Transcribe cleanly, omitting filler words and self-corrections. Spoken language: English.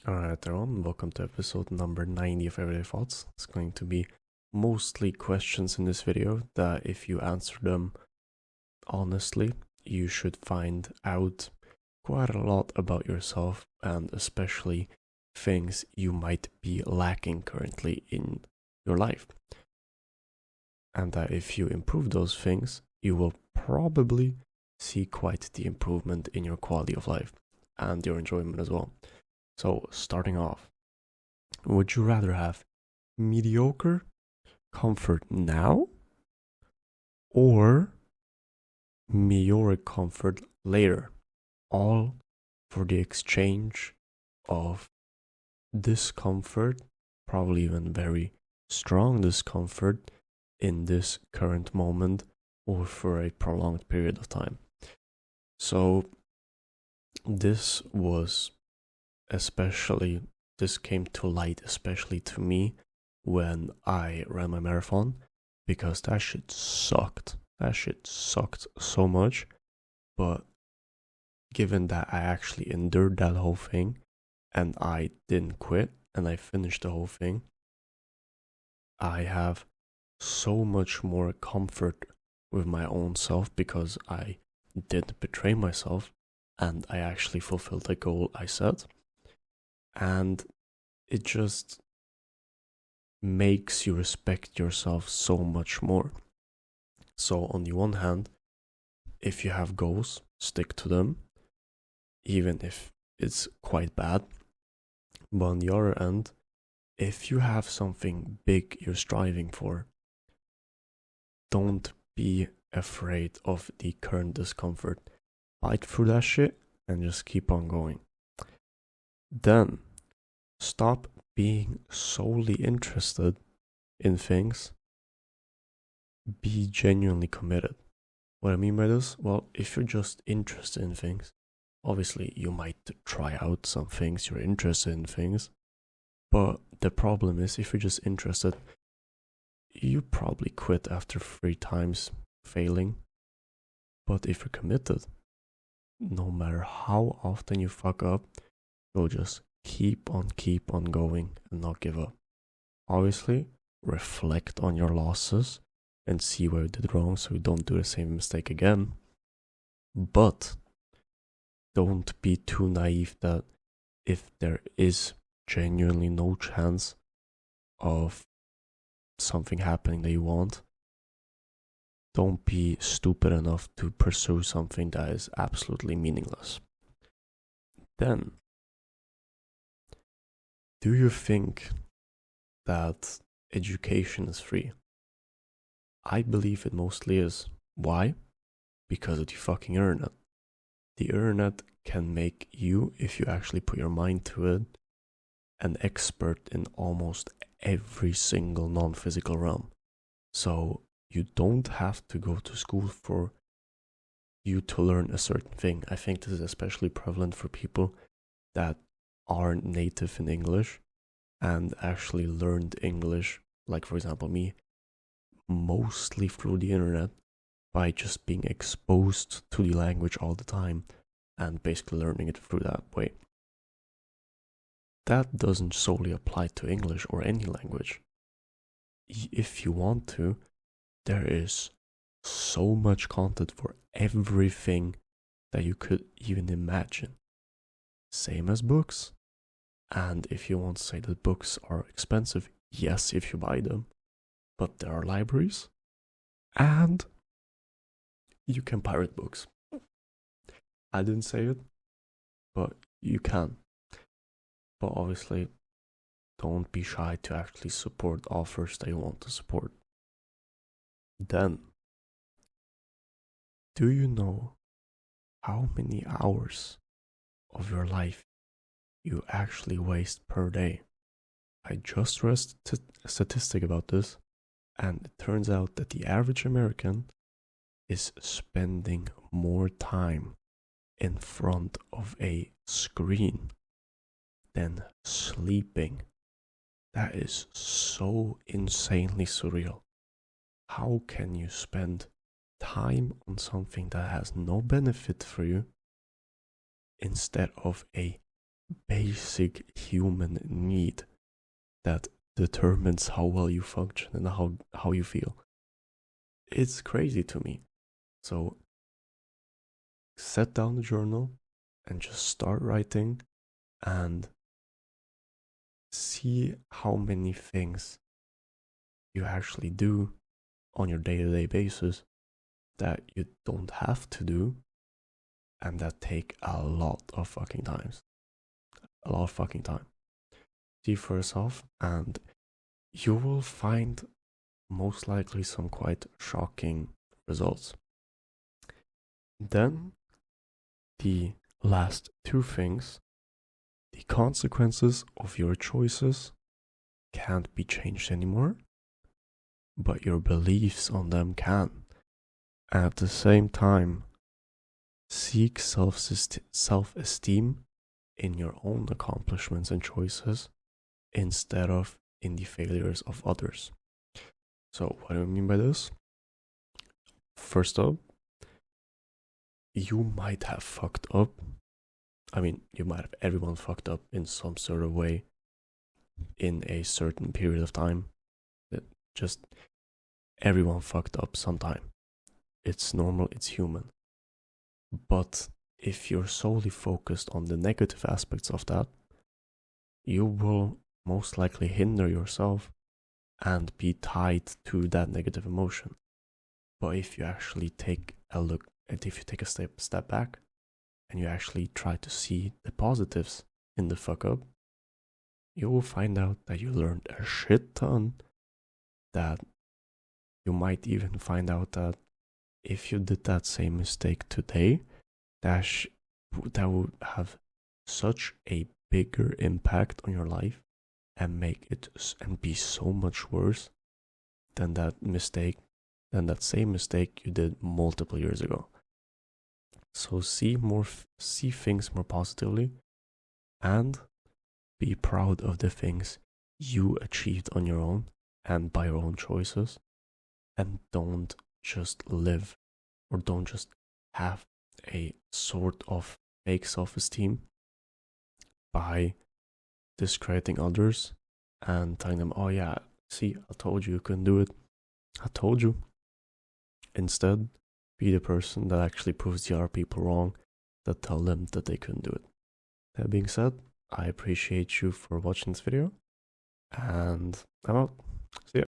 Alright, everyone, welcome to episode number 90 of Everyday Thoughts. It's going to be mostly questions in this video that, if you answer them honestly, you should find out quite a lot about yourself and especially things you might be lacking currently in your life. And that if you improve those things, you will probably see quite the improvement in your quality of life and your enjoyment as well. So, starting off, would you rather have mediocre comfort now or meteoric comfort later? All for the exchange of discomfort, probably even very strong discomfort in this current moment or for a prolonged period of time. So, this came to light, especially to me, when I ran my marathon, because that shit sucked. That shit sucked so much. But given that I actually endured that whole thing and I didn't quit and I finished the whole thing, I have so much more comfort with my own self because I didn't betray myself and I actually fulfilled the goal I set. And it just makes you respect yourself so much more. So, on the one hand, if you have goals, stick to them, even if it's quite bad. But on the other end, if you have something big you're striving for, don't be afraid of the current discomfort. Fight through that shit and just keep on going. Then, stop being solely interested in things. Be genuinely committed. What I mean by this? Well, if you're just interested in things, obviously you might try out some things, you're interested in things. But the problem is, if you're just interested, you probably quit after 3 times failing. But if you're committed, no matter how often you fuck up, you'll just keep on going and not give up. Obviously, reflect on your losses and see where you did wrong so you don't do the same mistake again. But don't be too naive that if there is genuinely no chance of something happening that you want, don't be stupid enough to pursue something that is absolutely meaningless. Then, do you think that education is free? I believe it mostly is. Why? Because of the fucking internet. The internet can make you, if you actually put your mind to it, an expert in almost every single non-physical realm. So you don't have to go to school for you to learn a certain thing. I think this is especially prevalent for people that aren't native in English and actually learned English, like for example me, mostly through the internet by just being exposed to the language all the time and basically learning it through that way. That doesn't solely apply to English or any language. If you want to, there is so much content for everything that you could even imagine. Same as books. And if you want to say that books are expensive, yes, if you buy them. But there are libraries. And you can pirate books. I didn't say it, but you can. But obviously, don't be shy to actually support authors that you want to support. Then, do you know how many hours of your life you actually waste per day? I just read a statistic about this, and it turns out that the average American is spending more time in front of a screen than sleeping. That is so insanely surreal. How can you spend time on something that has no benefit for you instead of a basic human need that determines how well you function and how you feel. It's crazy to me. So set down the journal and just start writing and see how many things you actually do on your day-to-day basis that you don't have to do and that take a lot of fucking time. See for yourself, and you will find most likely some quite shocking results. Then the last two things: the consequences of your choices can't be changed anymore, but your beliefs on them can. At the same time, seek self-esteem in your own accomplishments and choices instead of in the failures of others. So, what do I mean by this? First up, you might have fucked up. I mean, everyone fucked up in some sort of way in a certain period of time. Just everyone fucked up sometime. It's normal, it's human. But if you're solely focused on the negative aspects of that, you will most likely hinder yourself and be tied to that negative emotion. But if you actually take a look, and if you take a step back and you actually try to see the positives in the fuck up, you will find out that you learned a shit ton, that you might even find out that if you did that same mistake today, that would have such a bigger impact on your life and be so much worse than that same mistake you did multiple years ago. So see things more positively and be proud of the things you achieved on your own and by your own choices, and don't just live, or don't just have a sort of fake self-esteem by discrediting others and telling them, oh yeah, see, I told you couldn't do it. I told you. Instead, be the person that actually proves the other people wrong, that tell them that they couldn't do it. That being said, I appreciate you for watching this video, and I'm out. See ya.